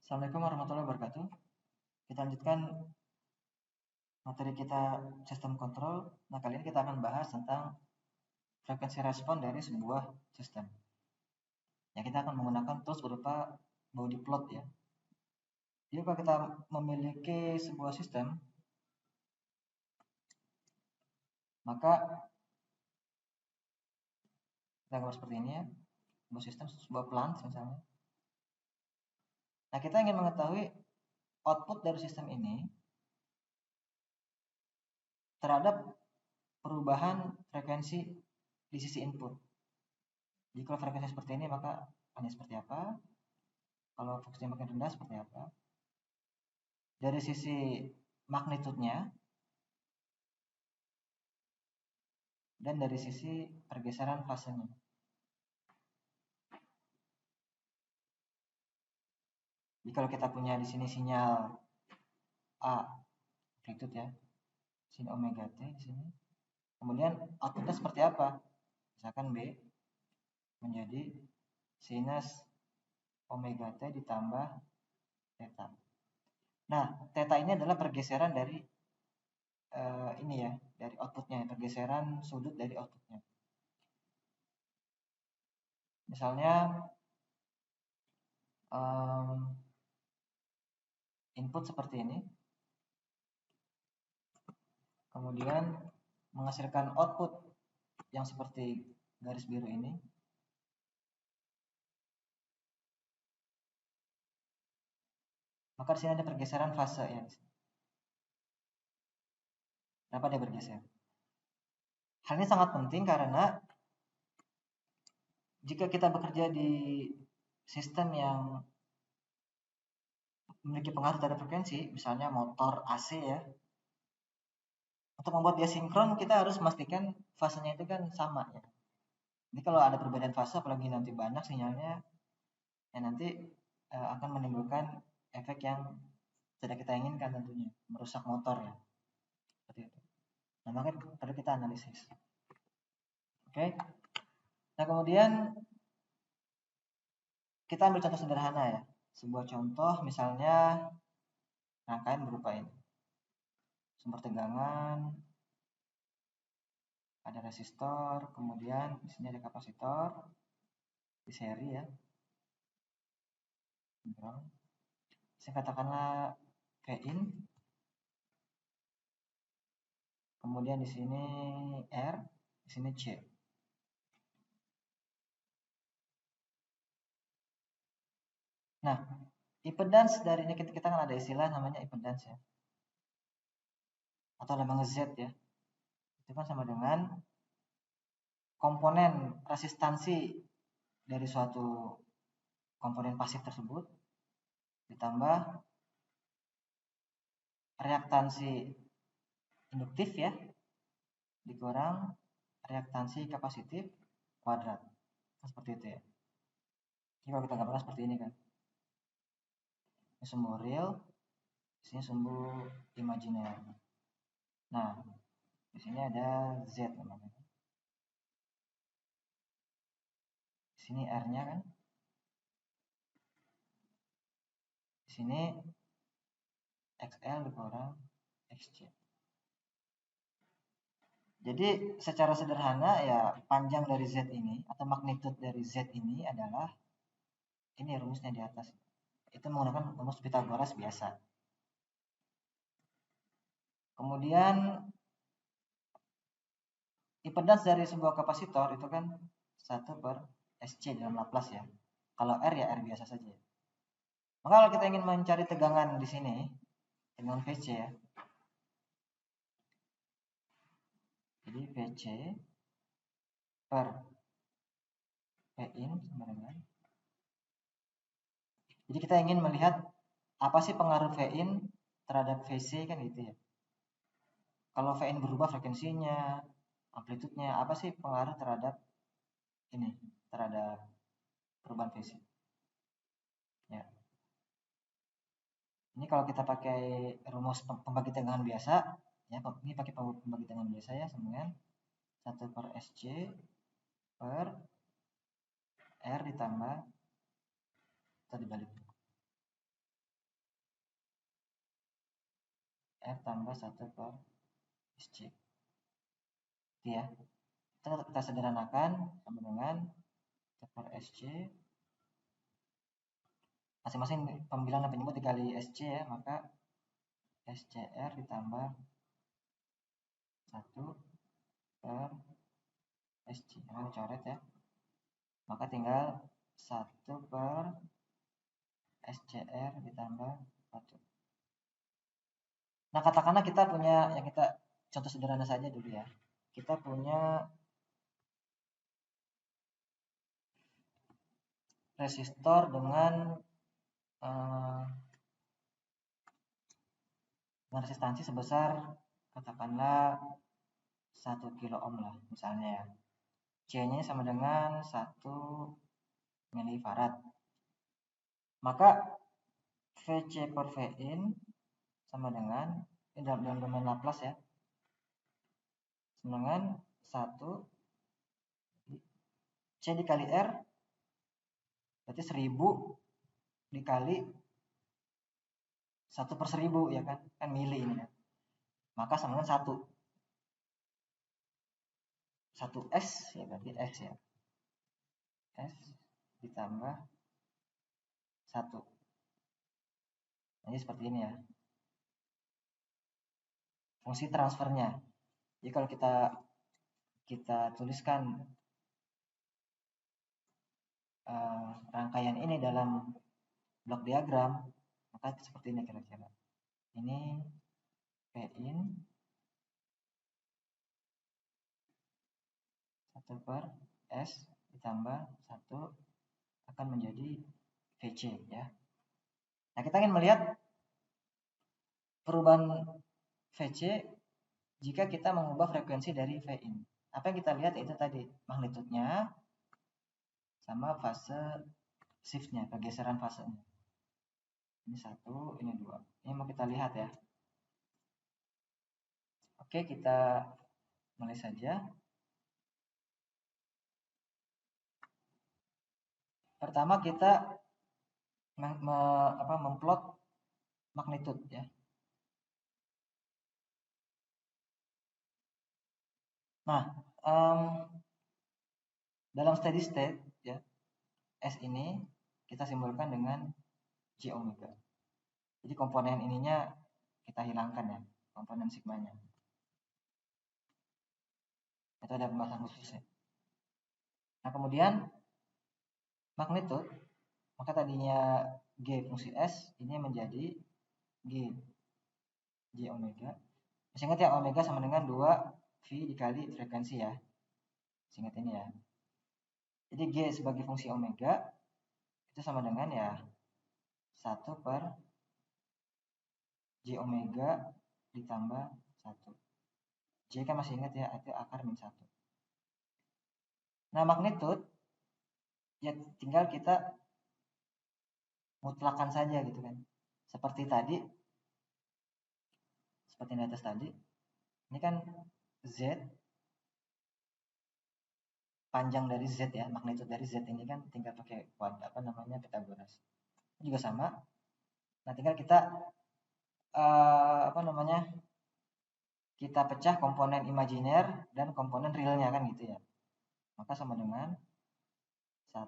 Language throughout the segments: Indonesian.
Assalamualaikum warahmatullahi wabarakatuh. Kita lanjutkan materi kita sistem kontrol. Nah, kali ini kita akan bahas tentang frekuensi respon dari sebuah sistem. Ya, kita akan menggunakan tools berupa body plot ya. Jadi kalau kita memiliki sebuah sistem, maka kita gambar seperti ini ya. Sebuah sistem, sebuah plant misalnya. Nah, kita ingin mengetahui output dari sistem ini terhadap perubahan frekuensi di sisi input. Jadi kalau frekuensi seperti ini maka hanya seperti apa? Kalau frekuensinya makin rendah seperti apa? Dari sisi magnitudenya dan dari sisi pergeseran fasenya. Jadi kalau kita punya di sini sinyal A amplitude ya, sini omega t di sini. Kemudian outputnya seperti apa? Misalkan B menjadi sinus omega t ditambah theta. Nah, theta ini adalah pergeseran dari ini ya, dari outputnya, pergeseran sudut dari outputnya. Misalnya input seperti ini, kemudian menghasilkan output yang seperti garis biru ini. Maka di sini ada pergeseran fase ya. Kenapa dia bergeser? Hal ini sangat penting karena jika kita bekerja di sistem yang memiliki pengaruh terhadap frekuensi, misalnya motor AC ya, untuk membuat dia sinkron kita harus memastikan fasenya itu kan sama ya. Jadi kalau ada perbedaan fase, apalagi nanti banyak sinyalnya, ya nanti akan menimbulkan efek yang tidak kita inginkan tentunya, merusak motor ya. Seperti itu. Nah, maka perlu kita analisis. Oke. Nah, kemudian kita ambil contoh sederhana ya. Sebuah contoh misalnya rangkaian berupa ini. Sumber tegangan, ada resistor, kemudian di sini ada kapasitor di seri ya. Saya katakanlah V-in. Kemudian di sini R, di sini C. Nah, impedance dari ini kita kan ada istilah namanya impedance ya. Atau namanya Z ya. Itu kan sama dengan komponen resistansi dari suatu komponen pasif tersebut ditambah reaktansi induktif ya dikurang reaktansi kapasitif kuadrat. Nah, seperti itu ya. Jadi kalau kita gambarkan seperti ini kan. Ini sumbu real, di sini sumbu imajiner. Nah, di sini ada Z namanya. Di sini R-nya kan. Di sini XL dikurang XC. Jadi secara sederhana ya panjang dari Z ini atau magnitud dari Z ini adalah ini rumusnya di atas. Itu menggunakan rumus Pythagoras biasa. Kemudian impedance dari sebuah kapasitor itu kan 1/SC dalam Laplace ya. Kalau R ya R biasa saja. Maka kalau kita ingin mencari tegangan di sini, tegangan VC ya. Jadi VC per Vin sama dengan. Jadi kita ingin melihat apa sih pengaruh Vin terhadap VC kan gitu ya. Kalau Vin berubah frekuensinya, amplitudenya, apa sih pengaruh terhadap ini, terhadap perubahan VC. Ya. Ini kalau kita pakai rumus pembagi tegangan biasa, ya ini pakai pembagi tegangan biasa ya, sama dengan 1/SC per R ditambah atau dibalik. R tambah 1 per SC. Itu ya. Kita sederhanakan sama dengan 1 per SC. Masing-masing pembilang dan penyebut dikali SC ya, maka SCR ditambah 1 per SC. Ini coret ya. Maka tinggal 1 per SCR ditambah 1. Nah, katakanlah kita punya, yang kita contoh sederhana saja dulu ya. Kita punya resistor dengan resistansi sebesar katakanlah 1 kilo ohm lah misalnya ya. C-nya sama dengan 1 milifarad. Maka VC per Vin sama dengan, ini dalam domain Laplace ya, sama dengan 1 C dikali R, berarti 1000 dikali 1 per 1000 ya kan, kan mili ini ya. Maka sama dengan 1 S ya, berarti S ya, S ditambah 1. Jadi seperti ini ya fungsi transfernya. Jadi kalau kita tuliskan rangkaian ini dalam blok diagram, maka seperti ini kira-kira. Ini Vin 1 per S ditambah 1 akan menjadi VC ya. Nah, kita ingin melihat perubahan VC jika kita mengubah frekuensi dari Vin. Apa yang kita lihat itu tadi, magnitudenya sama fase shiftnya, pergeseran fasenya. Ini 1, ini 2. Ini mau kita lihat ya. Oke, kita mulai saja. Pertama kita memplot magnitude ya. Nah, dalam steady state ya, S ini kita simbolkan dengan J omega. Jadi komponen ininya kita hilangkan ya, komponen sigmanya. Itu ada pembahasan khusus ya. Nah, kemudian magnitude, maka tadinya G fungsi S ini menjadi G J omega. Masih ingat ya, omega sama dengan 2 V dikali frekuensi ya. Ingat ini ya. Jadi G sebagai fungsi omega itu sama dengan ya 1 per J omega ditambah 1. J kan masih ingat ya, itu akar min 1. Nah, magnitude ya tinggal kita mutlakan saja gitu kan. Seperti tadi, seperti di atas tadi. Ini kan Z, panjang dari Z ya, magnitude dari Z ini kan tinggal pakai Pythagoras. Ini juga sama. Nah, tinggal kita kita pecah komponen imajiner dan komponen realnya kan gitu ya. Maka sama dengan 1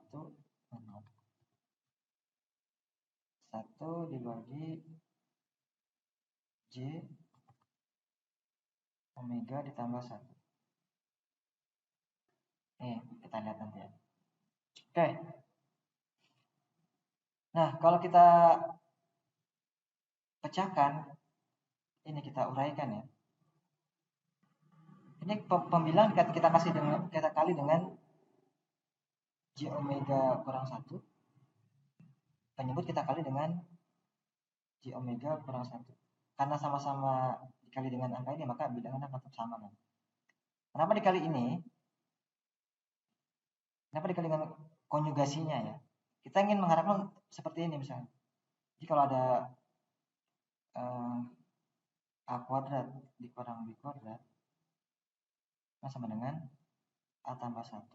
dibagi J omega ditambah 1. Nih, kita lihat nanti ya. Oke. Nah, kalau kita pecahkan, ini kita uraikan ya. Ini pembilang kita kali dengan J omega kurang 1. Penyebut kita kali dengan J omega kurang 1. Karena sama-sama dikali dengan angka ini, maka bilangan akan tetap sama kan. Kenapa dikali ini? Kenapa dikali dengan konjugasinya ya? Kita ingin mengharapkan seperti ini misalnya. Jadi kalau ada A kuadrat dikurang B kuadrat, sama dengan A tambah 1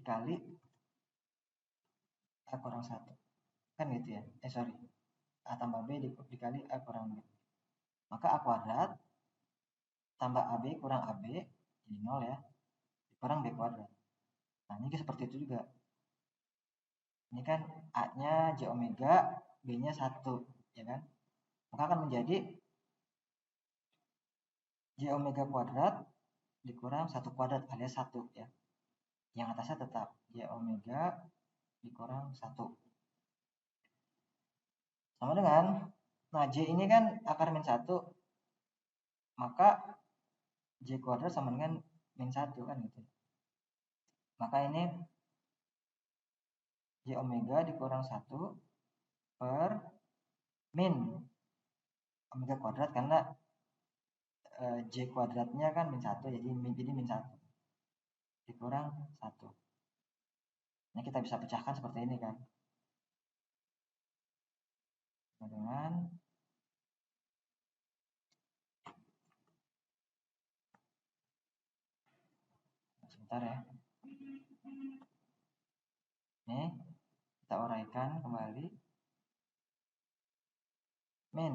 dikali A kurang 1. Kan gitu ya? A tambah B dikali A kurang B. maka A kuadrat tambah AB kurang AB jadi 0 ya, kurang B kuadrat. Nah ini seperti itu juga. Ini kan A-nya J omega, B-nya 1, ya kan? Maka akan menjadi J omega kuadrat dikurang 1 kuadrat alias 1 ya. Yang atasnya tetap J omega dikurang 1. Sama dengan, nah J ini kan akar min 1, maka J kuadrat sama dengan min 1 kan gitu. Maka ini J omega dikurang 1 per min omega kuadrat karena J kuadratnya kan min 1 jadi min 1 dikurang 1. Ini kita bisa pecahkan seperti ini kan. Dengan sebentar ya. Ini kita uraikan kembali. Min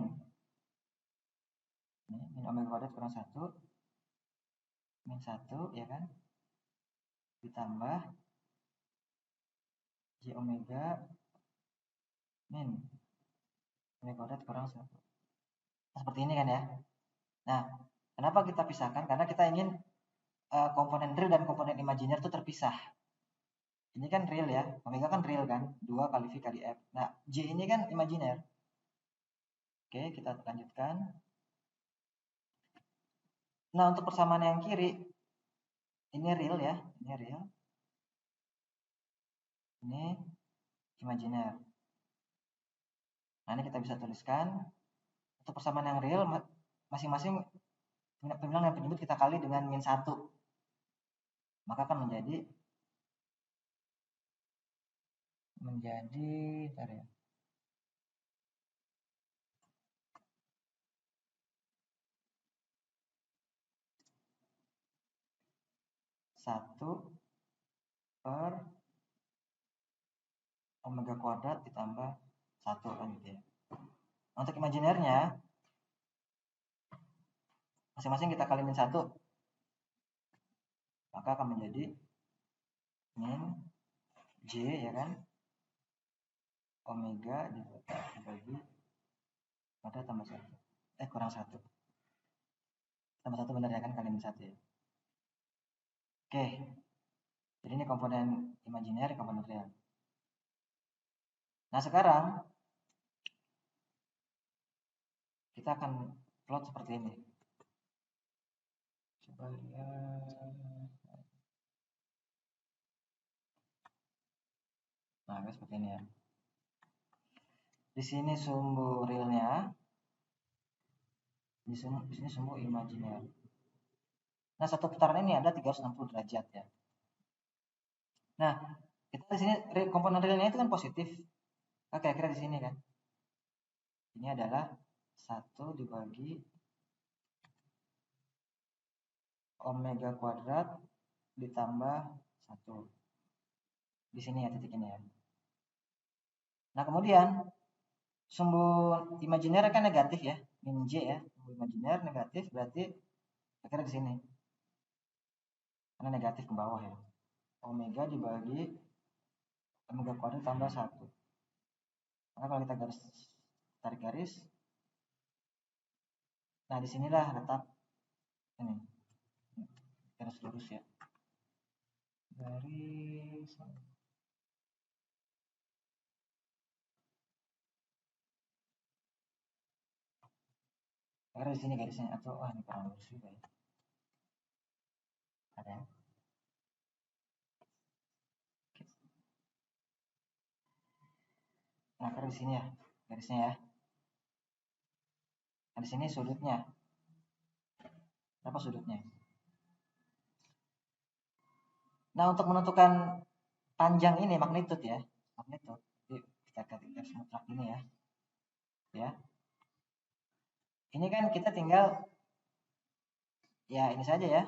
omega kuadrat kurang 1 min 1 ya kan, ditambah J omega min omega kuadrat kurang 1. Nah, seperti ini kan ya. Nah, kenapa kita pisahkan? Karena kita ingin komponen real dan komponen imajiner itu terpisah. Ini kan real ya, omega kan real kan, 2 kali V kali F. Nah, J ini kan imajiner. Oke, kita lanjutkan. Nah, untuk persamaan yang kiri, ini real ya, ini real. Ini imajiner. Nah, ini kita bisa tuliskan. Untuk persamaan yang real, masing-masing pembilang dan penyebut kita kali dengan min 1. Maka akan menjadi bentar ya. Satu per omega kuadrat ditambah 1 kan gitu ya. Untuk imajinernya masing-masing kita kali min 1, maka akan menjadi min J ya kan, omega dibagi pada tambah 1 kurang 1 tambah 1 benar ya kan, kali min 1 ya. Oke, jadi ini komponen imajiner, komponen real. Nah sekarang kita akan plot seperti ini. Coba lihat. Nah, seperti ini ya. Di sini sumbu realnya, di sini sumbu imajiner. Nah, satu putaran ini ada 360 derajat ya. Nah, kita di sini komponen realnya itu kan positif. Oke, kira di sini kan. Ini adalah 1 dibagi omega kuadrat ditambah 1. Di sini ya titik ini ya. Nah, kemudian sumbu imajiner kan negatif ya, min J ya. Sumbu imajiner negatif berarti kira di sini. Karena negatif ke bawah ya. Omega dibagi omega kuadrat tambah 1. Maka kalau kita tarik garis, nah disinilah letak ini garis lurus ya, garis karena di sini garisnya, atau ini kurang lurus juga ya, ada. Nah karena di sini ya garisnya ya. Nah di sini sudutnya berapa sudutnya. Nah untuk menentukan panjang ini magnitud ya, magnitud kita ketik garis mutlak ini ya, ini kan kita tinggal ya ini saja ya,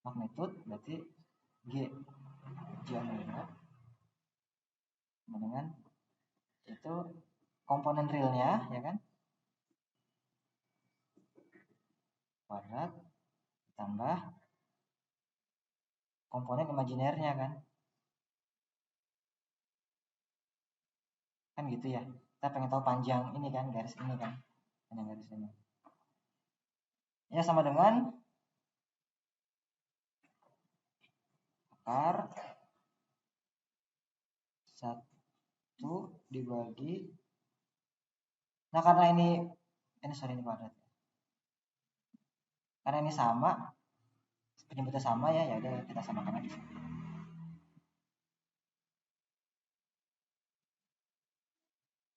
magnitud berarti J omega dengan itu komponen realnya ya kan, kuadrat tambah komponen imajinernya kan gitu ya. Kita pengen tahu panjang ini kan, garis ini kan, panjang garis ini ya, sama dengan akar 1 dibagi, nah karena ini sorry, ini kuadrat, karena ini sama, penyebutnya sama ya, ya udah kita samakan aja.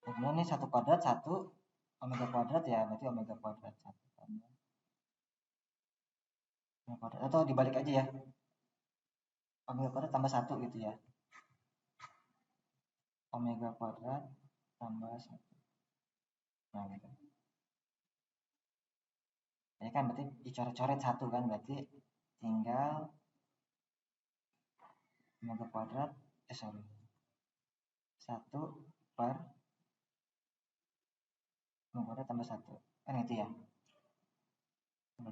Kemudian ini 1 kuadrat 1 omega kuadrat ya, berarti omega kuadrat 1 tambah kuadrat, atau dibalik aja ya, omega kuadrat tambah 1 gitu ya, omega kuadrat tambah 1, nah gitu ya kan, berarti dicoret-coret 1 kan, berarti tinggal omega kuadrat 1 per omega kuadrat tambah 1 kan gitu ya. Ini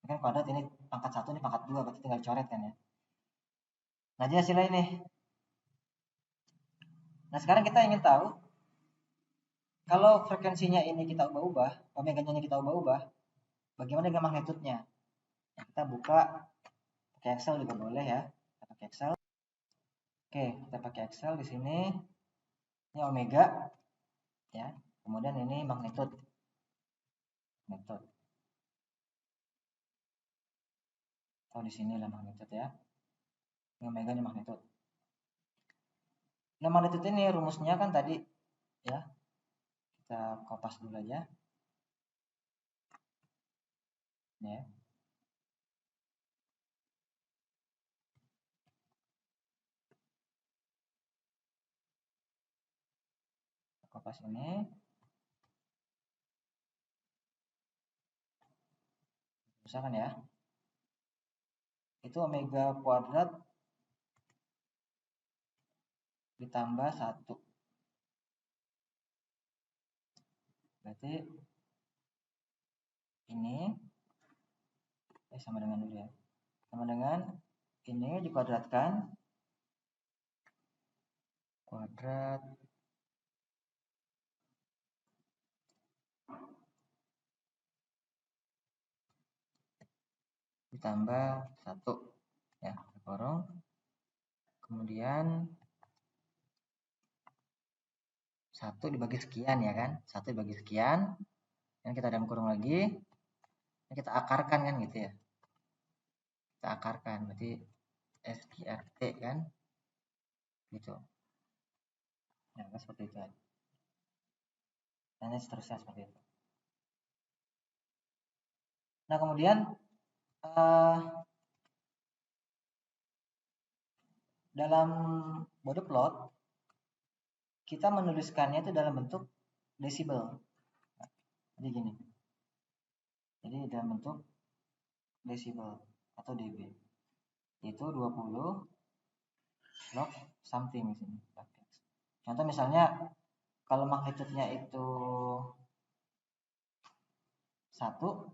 kan kuadrat, ini pangkat 1, ini pangkat 2, berarti tinggal coret kan ya. Nah jadi hasilnya ini. Nah sekarang kita ingin tahu kalau frekuensinya ini kita ubah-ubah, omeganya ini kita ubah-ubah, bagaimana dengan magnitudnya? Nah, kita buka pakai Excel juga boleh ya. Kita pakai Excel. Oke, kita pakai Excel di sini. Ini omega ya. Kemudian ini magnitud. Oh, di sini lah magnitud ya. Ini omega, ini magnitud. Nah, magnitud ini rumusnya kan tadi ya. Kita kopas dulu aja. Ya. Kopas ini. Misalkan ya. Itu omega kuadrat ditambah 1. Berarti ini sama dengan dulu ya. Sama dengan ini dikuadratkan kuadrat ditambah 1 ya, kurung, kemudian 1 dibagi sekian ya kan, 1 dibagi sekian, dan kita dalam kurung lagi, kita akarkan kan gitu ya, kita akarkan, berarti SQRT kan gitu, nah kan seperti itu, dan seterusnya seperti itu. Nah kemudian dalam body plot kita menuliskannya itu dalam bentuk desibel. Jadi gini, jadi dalam bentuk desibel atau dB, itu 20 log something di sini. Contoh misalnya kalau magnitudnya itu 1,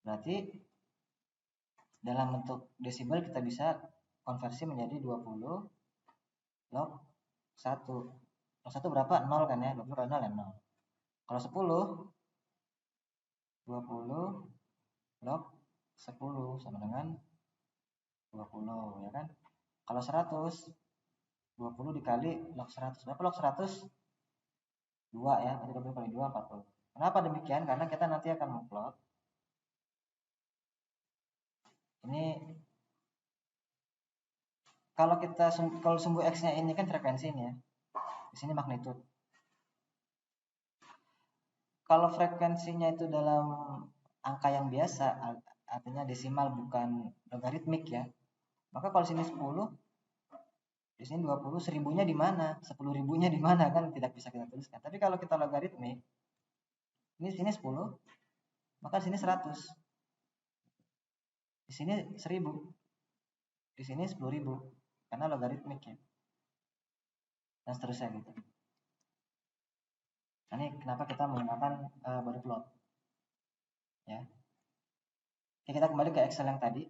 berarti dalam bentuk desibel kita bisa konversi menjadi 20 log 1. Log 1 berapa? 0 kan ya, 20 kali 0 ya 0. Kalau 10, 20 log 10 sama dengan 20 ya kan. Kalau 100, 20 dikali log 100. Berapa log 100? 2 ya, berarti 20 kali 2, 40. Kenapa demikian? Karena kita nanti akan memplot. Ini kalau kita kalau sumbu X-nya ini kan frekuensinya ya. Di sini magnitud. Kalau frekuensinya itu dalam angka yang biasa, artinya desimal bukan logaritmik ya. Maka kalau sini 10, di sini 20, 1000-nya di mana? 10.000-nya di mana kan tidak bisa kita tuliskan. Tapi kalau kita logaritmik, ini sini 10, maka di sini 100. Di sini 1000. Di sini 10.000 karena logaritmik ya. Dan seterusnya gitu. Nah, ini kenapa kita menggunakan body plot. ya. Oke, kita kembali ke Excel yang tadi.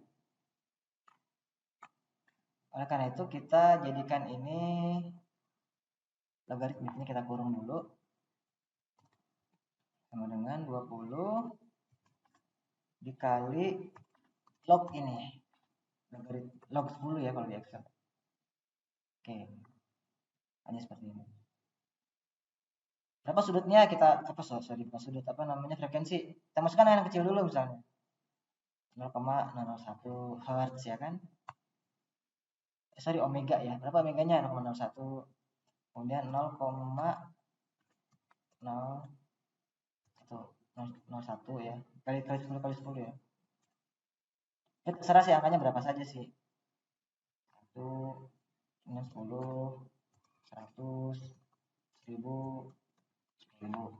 Oleh karena itu kita jadikan ini logaritmiknya kita kurung dulu sama dengan 20 dikali log ini, log 10 ya kalau di Excel. Oke, hanya seperti ini. Berapa sudutnya kita bukan sudut, apa namanya, frekuensi. Kita masukkan yang kecil dulu misalnya 0,001 Hz ya kan. Sorry, omega ya. Berapa omeganya? 0,01. Kemudian 0,01 ya. Kali 10 kali 10 ya. Itu terserah sih angkanya berapa saja sih. 1, 10, 100, 1000, 1000.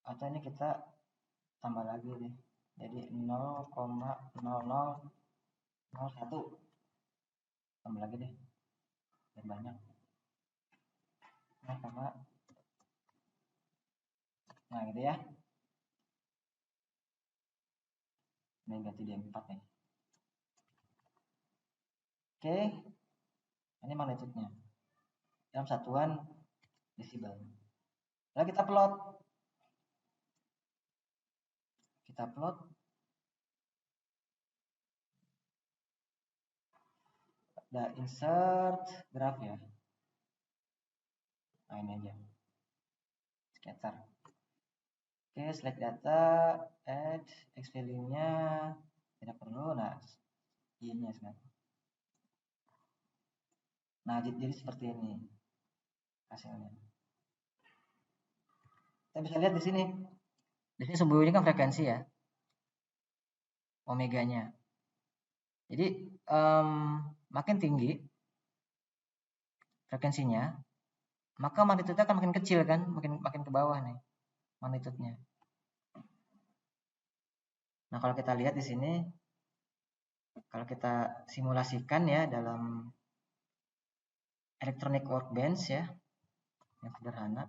Atau ini kita tambah lagi deh. Jadi 0,0001. Tambah lagi deh. Biar banyak. Nah, gitu ya. Ini ganti di 4 nih. Oke. Ini magnitudenya. Dalam satuan desibel. Lalu kita plot. Ada insert graph ya. Nah, ini aja. Scatter. Oke, select data, add x value-nya tidak perlu. Nah, y-nya sekarang. Nah, jadi seperti ini hasilnya. Kita bisa lihat di sini. Di sini sumbernya kan frekuensi ya. Omeganya. Jadi makin tinggi frekuensinya, maka magnitudenya akan makin kecil kan, makin ke bawah nih magnitudenya. Nah, kalau kita lihat di sini, kalau kita simulasikan ya dalam electronic workbench ya, yang sederhana.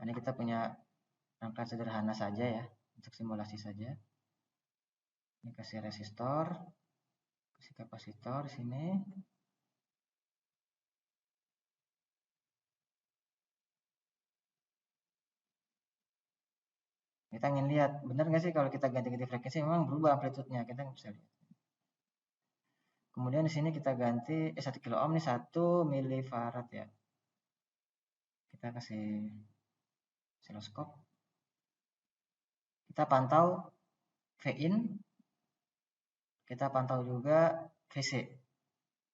Ini kita punya rangkaian sederhana saja ya, untuk simulasi saja. Ini kasih resistor, kasih kapasitor di sini. Kita ingin lihat, benar nggak sih kalau kita ganti-ganti frekuensi memang berubah amplitudenya, kita bisa lihat. Kemudian di sini kita ganti 1 kilo ohm nih 1 milifarad ya. Kita kasih oscilloscope. Kita pantau V-in. Kita pantau juga VC.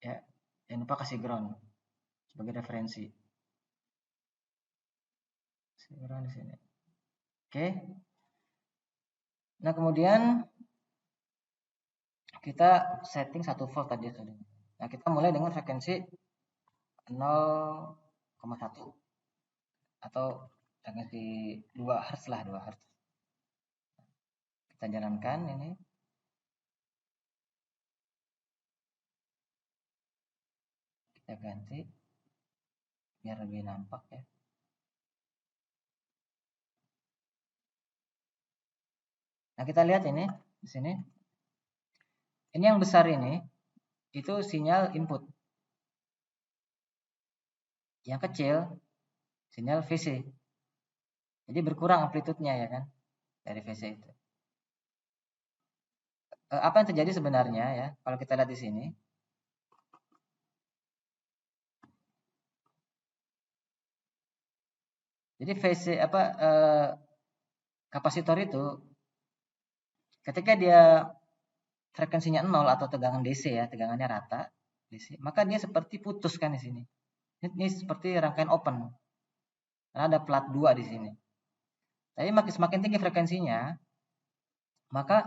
Ya, jangan lupa kasih ground sebagai referensi. Kasih ground di sini. Oke. Nah, kemudian kita setting 1 volt tadi. Nah, kita mulai dengan frekuensi 0,1 atau frekuensi 2 Hz lah, 2 Hz. Kita jalankan ini. Kita ganti biar lebih nampak ya. Nah, kita lihat ini di sini. Ini yang besar ini itu sinyal input. Yang kecil sinyal VC. Jadi berkurang amplitudenya ya kan dari VC itu. Apa yang terjadi sebenarnya ya? Kalau kita lihat di sini. Jadi VC kapasitor itu ketika dia frekuensinya 0 atau tegangan DC ya, tegangannya rata DC, maka dia seperti putus kan di sini. Ini seperti rangkaian open. Karena ada plat 2 di sini. Tapi semakin tinggi frekuensinya, maka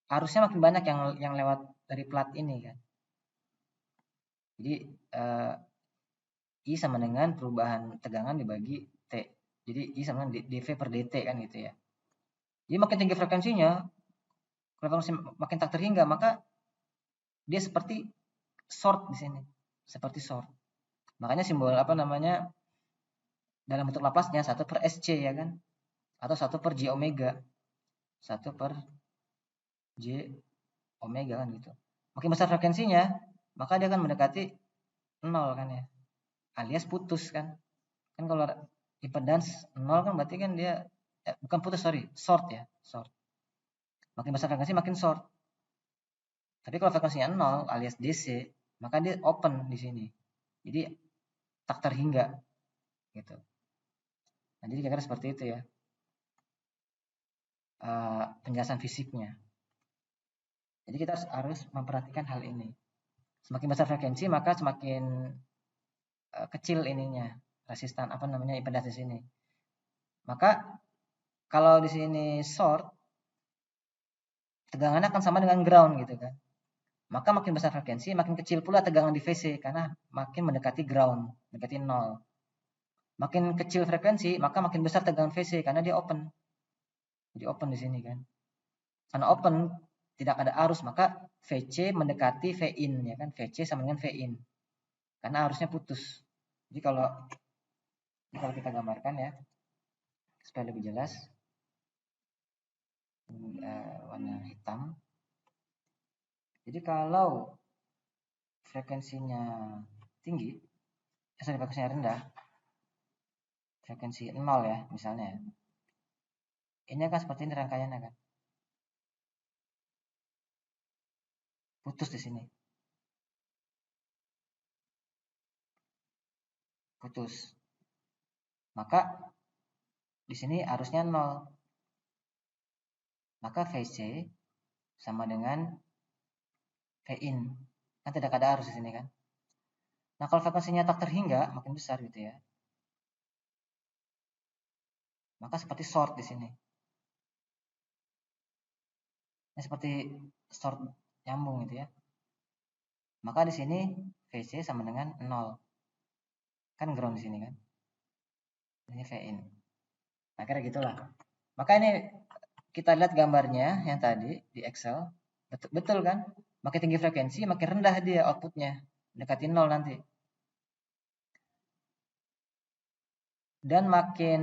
arusnya makin banyak yang lewat dari plat ini kan. Jadi I sama dengan perubahan tegangan dibagi T. Jadi I sama dengan dV per dt kan gitu ya. Jadi makin tinggi frekuensinya, frekuensi makin tak terhingga, maka dia seperti short di sini. seperti short. Makanya simbol apa namanya dalam bentuk Laplace-nya 1 per SC ya kan, atau 1 per J omega, 1 per J omega kan gitu. Makin besar frekuensinya, maka dia akan mendekati 0 kan ya, alias putus kan. Kan kalau impedance 0 kan berarti kan dia bukan putus, sorry, short ya, short. Makin besar frekuensi makin short. Tapi kalau frekuensinya 0 alias DC, maka dia open di sini. Jadi tak terhingga gitu. Nah, jadi kira-kira seperti itu ya. Penjelasan fisiknya. Jadi kita harus memperhatikan hal ini. Semakin besar frekuensi maka semakin kecil ininya, resistan apa namanya impedans di sini. Maka kalau di sini short, tegangannya akan sama dengan ground gitu kan. Maka makin besar frekuensi, makin kecil pula tegangan di VC karena makin mendekati ground, mendekati 0. Makin kecil frekuensi, maka makin besar tegangan VC karena dia open. Jadi open di sini kan. Karena open tidak ada arus, maka VC mendekati Vin ya kan. VC sama dengan Vin. Karena arusnya putus. Jadi kalau kita gambarkan ya supaya lebih jelas. Warna hitam. Jadi kalau frekuensinya tinggi, frekuensinya rendah, frekuensi 0 ya misalnya ya. Ini akan seperti ini rangkaiannya kan. Putus di sini. Putus. Maka di sini arusnya 0. Maka VC sama dengan Vin. Kan tidak ada arus di sini kan. Nah, kalau frekuensinya tak terhingga makin besar gitu ya. Maka seperti short di sini. Ini seperti short nyambung gitu ya. Maka di sini VC sama dengan 0. Kan ground di sini kan. Ini Vin. Nah, kira gitulah. Maka ini kita lihat gambarnya yang tadi di Excel. Betul kan? Makin tinggi frekuensi, makin rendah dia outputnya. Mendekati 0 nanti. Dan makin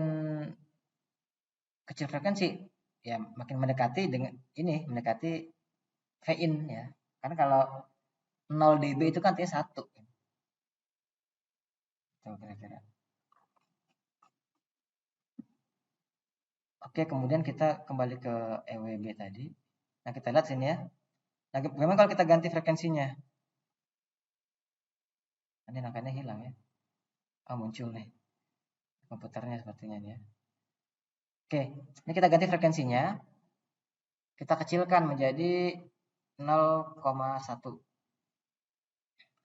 kecil frekuensi, ya makin mendekati dengan ini, mendekati Vin ya. Karena kalau 0 dB itu kan artinya 1. Itu kira-kira. Oke, kemudian kita kembali ke EWB tadi. Nah, kita lihat sini ya. Nah, bagaimana kalau kita ganti frekuensinya? Ini angkanya hilang ya. Muncul nih. Komputernya sepertinya ya. Oke, ini kita ganti frekuensinya. Kita kecilkan menjadi 0,1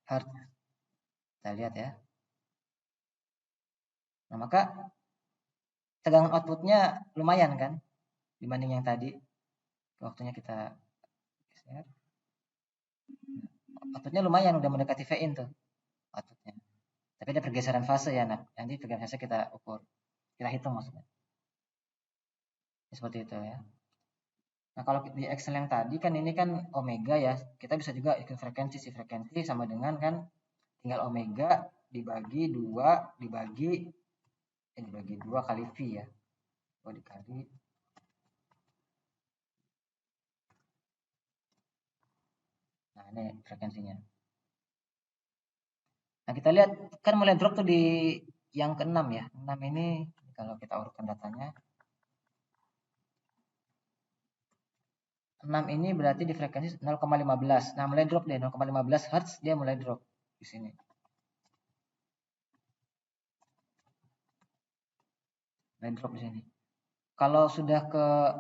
Hz. Kita lihat ya. Nah, maka tegangan outputnya lumayan kan dibanding yang tadi. Waktunya kita share. Outputnya lumayan, udah mendekati Vin tuh outputnya. Tapi ada pergeseran fase ya, nanti pergeseran fase kita ukur, kita hitung maksudnya. Seperti itu ya. Nah, kalau di Excel yang tadi kan ini kan omega ya, kita bisa juga ikut frekuensi. Si frekuensi sama dengan kan tinggal omega dibagi 2 dibagi 2 kali V ya. 2 dikali. Nah, ini frekuensinya. Nah, kita lihat kan mulai drop tuh di yang ke-6 ya. 6 ini kalau kita urutkan datanya. 6 ini berarti di frekuensi 0,15. Nah, mulai drop deh 0,15 Hz dia mulai drop di sini. Mulai drop di sini. Kalau sudah ke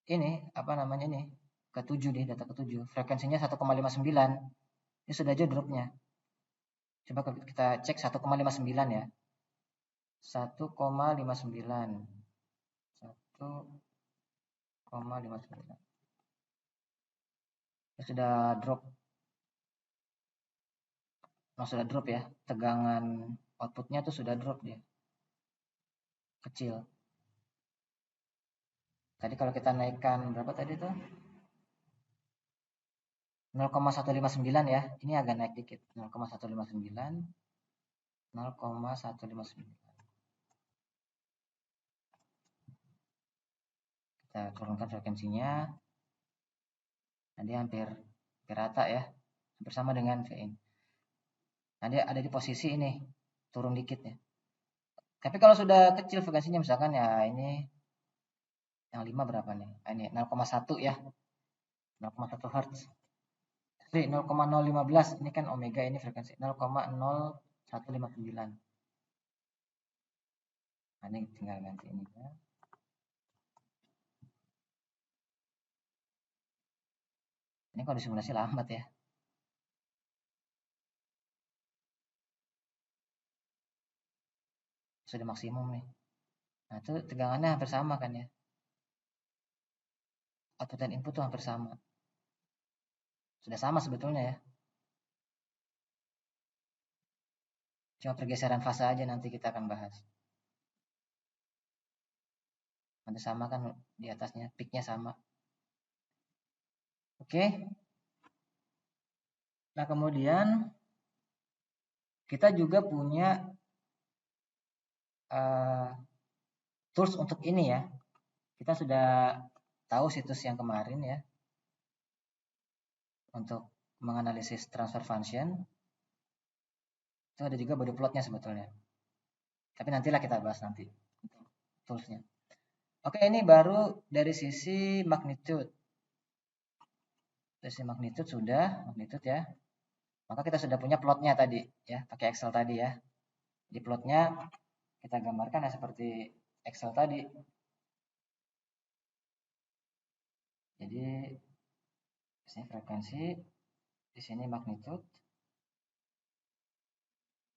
ini apa namanya ini? Ke-7 nih, data ke-7. Frekuensinya 1,59. Ini sudah aja dropnya. Coba kita cek 1,59 ya. 1,59. 1,59. Sudah drop. Sudah drop ya. Tegangan outputnya tuh sudah drop dia. Kecil. Tadi kalau kita naikkan berapa tadi tuh? 0,159 ya. Ini agak naik dikit. 0,159. 0,159. Kita turunkan frekuensinya. Nanti hampir rata ya. Hampir sama dengan Vin. Nah, dia ada di posisi ini. Turun dikit ya. Tapi kalau sudah kecil frekuensinya misalkan ya ini yang 5 berapa nih? Ini 0,1 ya. 0,1 Hz. Jadi 0,015 ini kan omega, ini frekuensi 0,0159. Nah, ini tinggal ganti ini ya. Ini kalau disimulasi lambat ya. Sudah maksimum nih. Nah, itu tegangannya hampir sama kan ya. Output dan input tuh hampir sama. Sudah sama sebetulnya ya. Cuma pergeseran fase aja nanti kita akan bahas. Nanti sama kan di atasnya, peaknya sama. Oke. Nah, kemudian kita juga punya tools untuk ini ya. Kita sudah tahu situs yang kemarin ya. Untuk menganalisis transfer function. Itu ada juga body plotnya sebetulnya. Tapi nantilah kita bahas nanti untuk toolsnya. Oke, ini baru dari sisi magnitude. Dari sisi magnitude sudah, magnitude ya. Maka kita sudah punya plotnya tadi ya, pakai Excel tadi ya. Di plotnya kita gambarkan ya seperti Excel tadi. Jadi di sini frekuensi, di sini magnitude.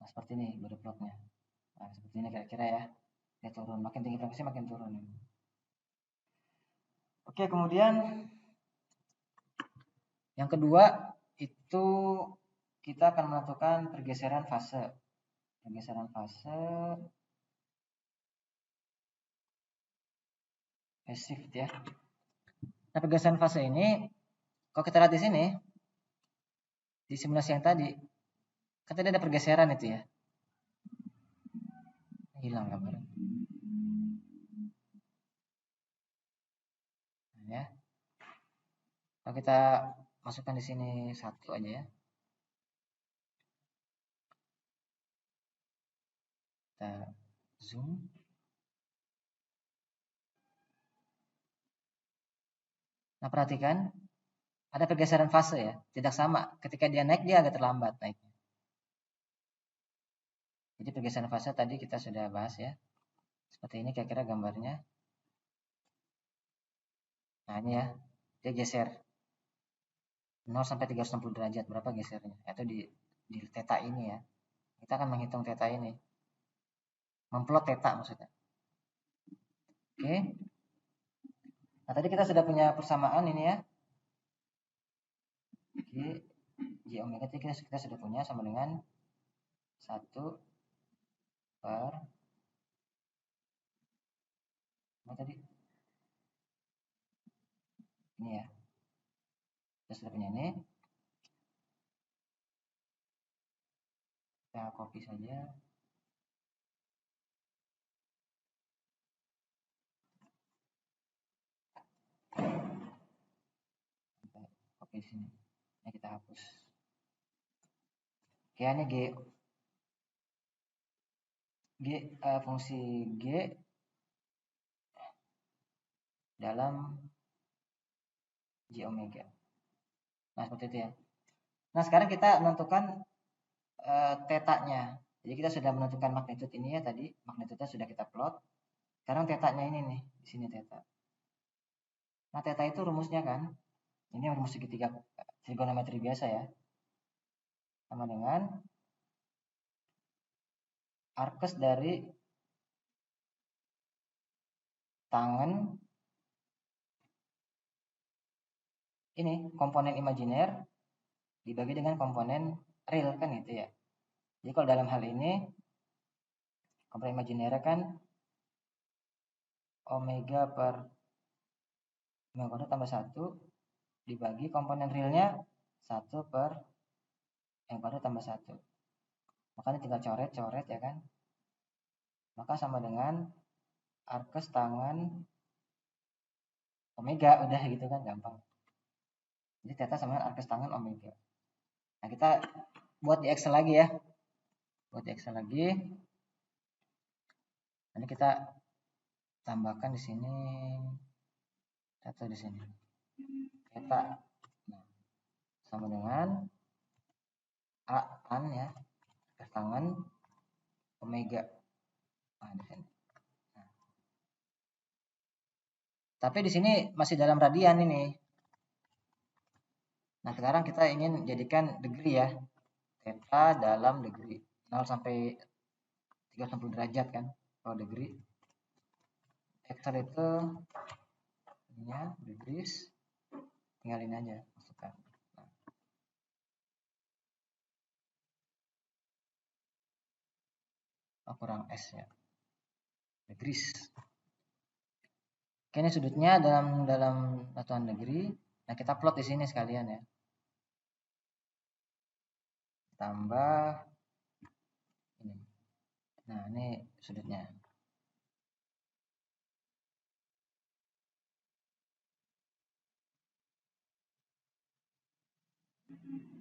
Nah, seperti ini body plotnya. Nah, seperti ini kira-kira ya. Dia turun, makin tinggi frekuensi makin turun. Oke, kemudian yang kedua itu kita akan menentukan pergeseran fase. Pergeseran fase phase shift ya. Nah, pergeseran fase ini kalau kita lihat di sini di simulasi yang tadi kan tadi ada pergeseran itu ya. Hilang gambarnya. Nah, ya. Kalau kita masukkan di sini satu aja ya. Kita zoom. Nah, perhatikan ada pergeseran fase ya. Tidak sama. Ketika dia naik dia agak terlambat naiknya. Jadi pergeseran fase tadi kita sudah bahas ya. Seperti ini kira-kira gambarnya. Nah, ini ya. Dia geser 0 sampai 360 derajat, berapa gesernya? Itu di theta ini ya. Kita akan menghitung theta ini. Memplot theta maksudnya. Oke. Nah, tadi kita sudah punya persamaan ini ya. Oke. J omega T kita sudah punya sama dengan 1 per apa tadi? Ini ya. Kita sudah punya ini. Kita copy saja. Kita copy di sini. Ini kita hapus. Oke, ini fungsi G dalam J omega. Nah, seperti itu ya. Nah, sekarang kita menentukan tetanya. Jadi kita sudah menentukan magnitude ini ya tadi. Magnitude sudah kita plot. Sekarang tetanya ini nih. Di sini teta. Nah, teta itu rumusnya kan. Ini rumus segitiga trigonometri biasa ya. Sama dengan arkes dari tangen ini komponen imajiner dibagi dengan komponen real kan gitu ya. Jadi kalau dalam hal ini komponen imajiner kan omega per omega kuadrat tambah 1 dibagi komponen realnya 1 per yang baru tambah 1. Makanya tinggal coret-coret ya kan. Maka sama dengan arkes tangan omega, udah gitu kan, gampang. Jadi theta sama dengan arkes tangan omega. Nah, kita buat di Excel lagi ya. Buat di Excel lagi. Nanti kita tambahkan di sini atau di sini. Theta. Nah, sama dengan A tan ya, arkes tangan omega. Nah, di sini. Nah. Tapi di sini masih dalam radian ini. Nah, sekarang kita ingin jadikan degree ya. Theta dalam degree. 0 sampai 360 derajat kan. Kalau degree. Excel itu ininya degrees. Tinggalin aja, masukkan. Nah. Oh, kurang S ya. Degrees. Oke, ini sudutnya dalam satuan degree. Nah, kita plot di sini sekalian ya. Tambah ini. Nah, ini sudutnya.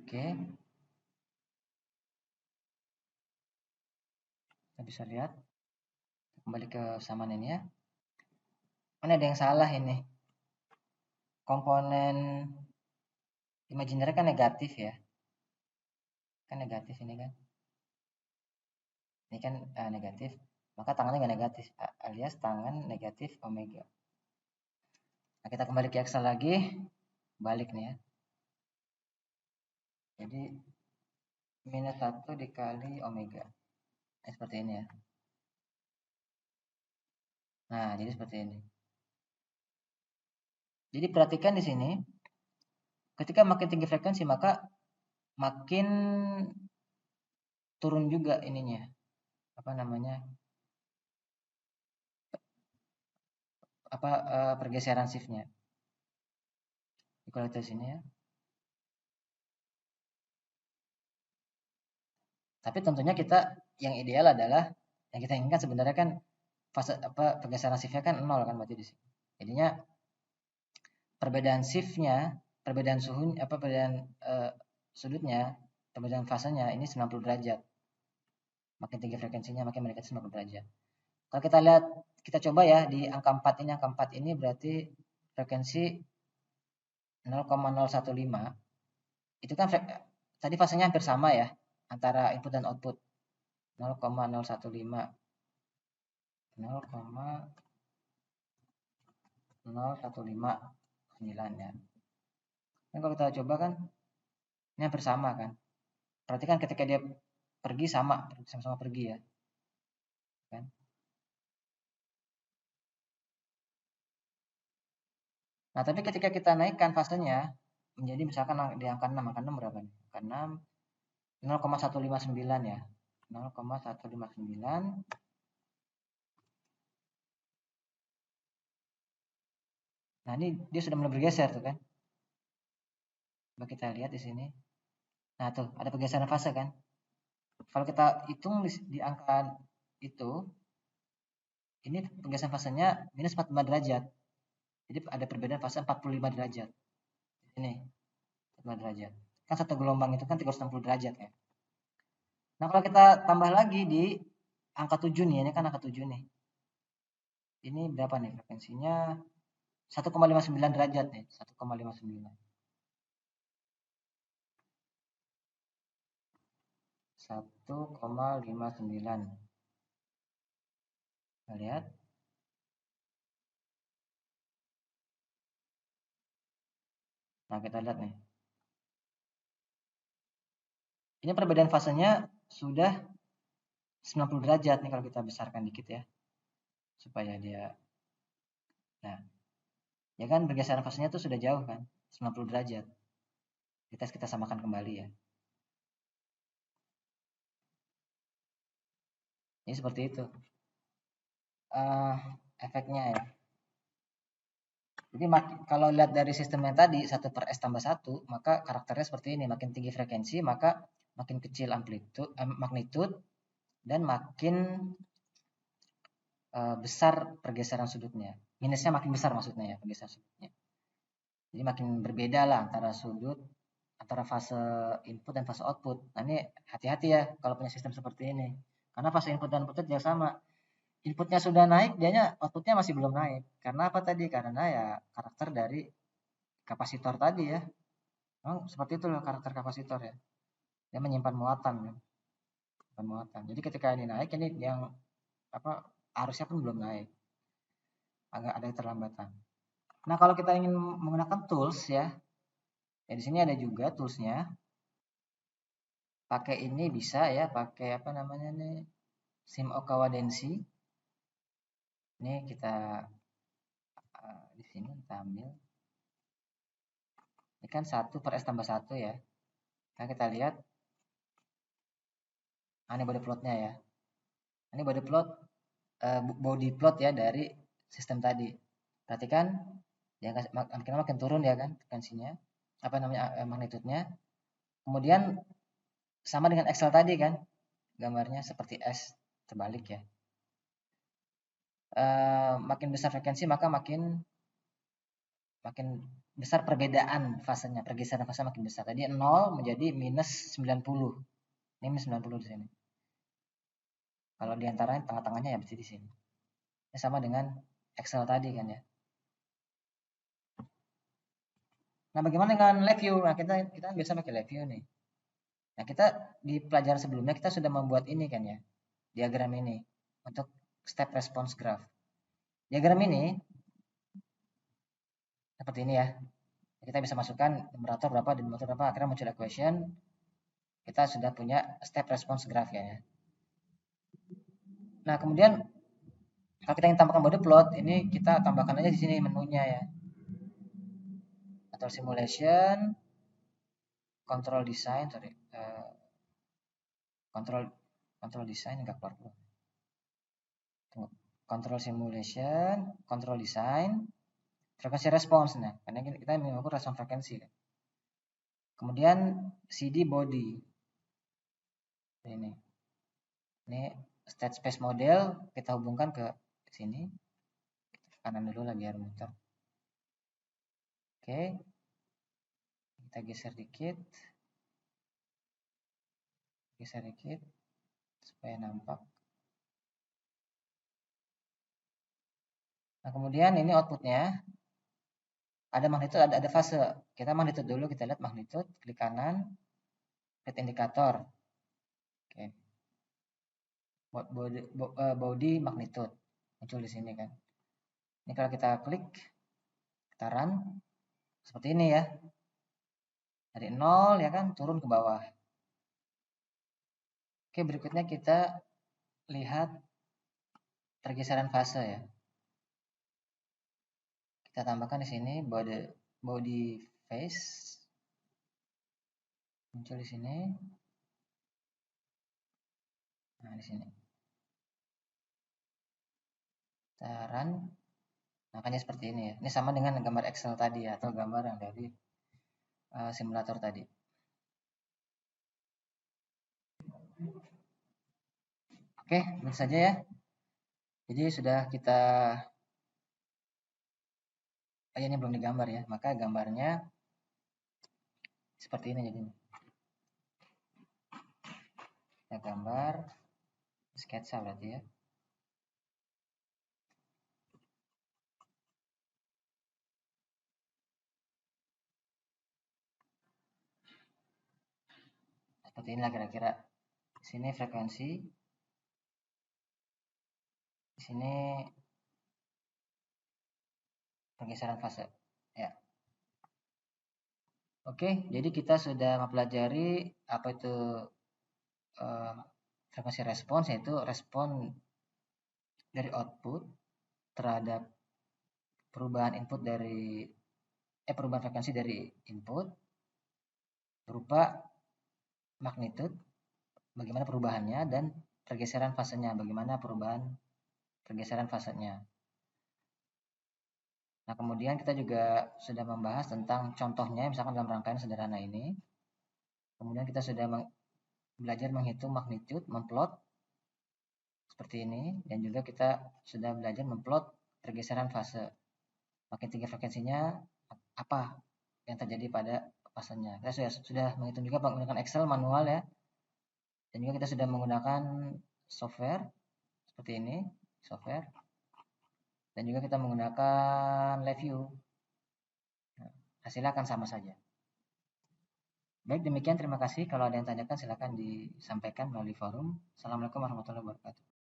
Oke. Kita bisa lihat. Kembali ke samaan ini ya. Ini ada yang salah ini. Komponen imajiner kan negatif ya. Kan negatif ini kan. Ini kan negatif. Maka tangannya nggak negatif. Alias tangan negatif omega. Nah, kita kembali ke Excel lagi. Balik nih ya. Jadi minus 1 dikali omega. Nah, seperti ini ya. Nah, jadi seperti ini. Jadi perhatikan di sini. Ketika makin tinggi frekuensi maka makin turun juga ininya. Apa namanya? Pergeseran shiftnya. Kalau kita sini ya. Tapi tentunya kita yang ideal adalah yang kita inginkan sebenarnya kan fase pergeseran shiftnya kan 0 kan berarti di sini. Jadinya perbedaan shiftnya, perbedaan suhu, perbedaan sudutnya, perbedaan fasenya ini 90 derajat. Makin tinggi frekuensinya makin mendekati 90 derajat. Kalau kita lihat, kita coba ya di angka 4 ini, angka 4 ini berarti frekuensi 0,015. Itu kan tadi fasenya hampir sama ya antara input dan output. 0,015 0,0159 ya. Kan kalau kita coba kan ini hampir sama kan. Berarti kan ketika dia pergi sama-sama pergi ya. Kan? Nah, tapi ketika kita naikkan fasenya menjadi misalkan di angka 6, angka 6 berapa nih? Angka 6 0,159 ya. 0,159. Nah, ini dia sudah mulai bergeser tuh kan. Coba kita lihat di sini. Nah, tuh ada pergeseran fase kan. Kalau kita hitung di angka itu, ini pergeseran fasenya minus 45 derajat. Jadi ada perbedaan fase 45 derajat. Ini 45 derajat. Kan satu gelombang itu kan 360 derajat ya. Nah, kalau kita tambah lagi di angka 7 nih, ini kan angka 7 nih. Ini berapa nih frekuensinya? 1,59 derajat nih, 1,59. 1,59. Kita lihat. Nah, kita lihat nih. Ini perbedaan fasenya sudah 90 derajat nih kalau kita besarkan dikit ya. Supaya dia. Nah, ya kan pergeseran fasenya itu sudah jauh kan, 90 derajat. Kita samakan kembali ya. Ini seperti itu. Efeknya ya. Jadi kalau lihat dari sistem yang tadi 1/s tambah 1, maka karakternya seperti ini, makin tinggi frekuensi maka makin kecil magnitude dan makin besar pergeseran sudutnya. Minusnya makin besar maksudnya ya, pergeseran sudutnya. Jadi makin berbeda lah antara fase input dan fase output. Nah ini hati-hati ya kalau punya sistem seperti ini. Karena fase input dan outputnya juga sama. Inputnya sudah naik, dianya outputnya masih belum naik. Karena apa tadi? Karena ya karakter dari kapasitor tadi ya. Memang seperti itu loh karakter kapasitor ya. Dia menyimpan muatan ya. Menyimpan muatan. Jadi ketika ini naik, ini yang apa arusnya pun belum naik. Agak ada keterlambatan. Nah, kalau kita ingin menggunakan tools ya, ya di sini ada juga toolsnya. Pakai ini bisa ya, pakai apa namanya nih, Sim Okawa Densi. Ini kita di sini kita ambil. Ini kan 1/s tambah 1 ya. Nah, kita lihat. Ini body plotnya ya. Ini body plot ya dari sistem tadi. Perhatikan, ya makin turun ya kan frekuensinya, apa namanya magnitudenya. Kemudian sama dengan Excel tadi kan, gambarnya seperti S terbalik ya. Makin besar frekuensi maka makin besar perbedaan fasenya, pergeseran fase makin besar. Tadi 0 menjadi minus 90. Ini minus 90 di sini. Kalau diantaranya tengah-tengahnya ya di sini. Ini sama dengan Excel tadi kan ya. Nah, bagaimana dengan live view? Nah, kita biasa pakai live view nih. Nah, kita di pelajaran sebelumnya kita sudah membuat ini kan ya. Diagram ini untuk step response graph. Diagram ini seperti ini ya. Kita bisa masukkan numerator berapa, denominator berapa, akhirnya muncul equation. Kita sudah punya step response graph ya. Nah, kemudian kalau kita ingin tambahkan body plot, ini kita tambahkan aja di sini menunya ya. Atau simulation, control design, control design enggak keluar. Control simulation, control design, frekuensi response. Nah, karena kita mengukur respon frekuensi kan. Kemudian CD body. Ini state space model kita hubungkan ke sini. Kanan dulu lah biar muter. Oke. Kita geser dikit. Geser dikit supaya nampak. Nah, kemudian ini outputnya. Ada magnitude, ada fase. Kita magnitude dulu, kita lihat magnitude, klik kanan, lihat indikator. Oke. Body magnitude muncul di sini kan. Ini kalau kita klik, kita run, seperti ini ya. Dari 0 ya kan, turun ke bawah. Oke, berikutnya kita lihat pergeseran fase ya. Kita tambahkan di sini body phase. Muncul di sini. Nah, di sini. Kita run. Makanya seperti ini ya. Ini sama dengan gambar Excel tadi ya, atau gambar yang dari simulator tadi. Oke, begitu saja ya. Jadi sudah kita ini belum digambar ya, maka gambarnya seperti ini jadinya. Kita gambar sketsa berarti ya. Seperti inilah kira-kira. Di sini frekuensi. Di sini pergeseran fase. Ya. Oke, jadi kita sudah mempelajari apa itu frekuensi respons, yaitu respon dari output terhadap perubahan input dari perubahan frekuensi dari input berupa magnitude, bagaimana perubahannya, dan pergeseran fasenya, bagaimana perubahan pergeseran fasenya. Nah, kemudian kita juga sudah membahas tentang contohnya, misalkan dalam rangkaian sederhana ini. Kemudian kita sudah belajar menghitung magnitude, memplot seperti ini, dan juga kita sudah belajar memplot pergeseran fase. Makin tinggi frekuensinya, apa yang terjadi pada fasenya. Kita sudah menghitung juga menggunakan Excel manual ya. Dan juga kita sudah menggunakan software seperti ini, software. Dan juga kita menggunakan LabVIEW. Nah, hasilnya akan sama saja. Baik, demikian terima kasih. Kalau ada yang tanyakan silakan disampaikan melalui forum. Assalamualaikum warahmatullahi wabarakatuh.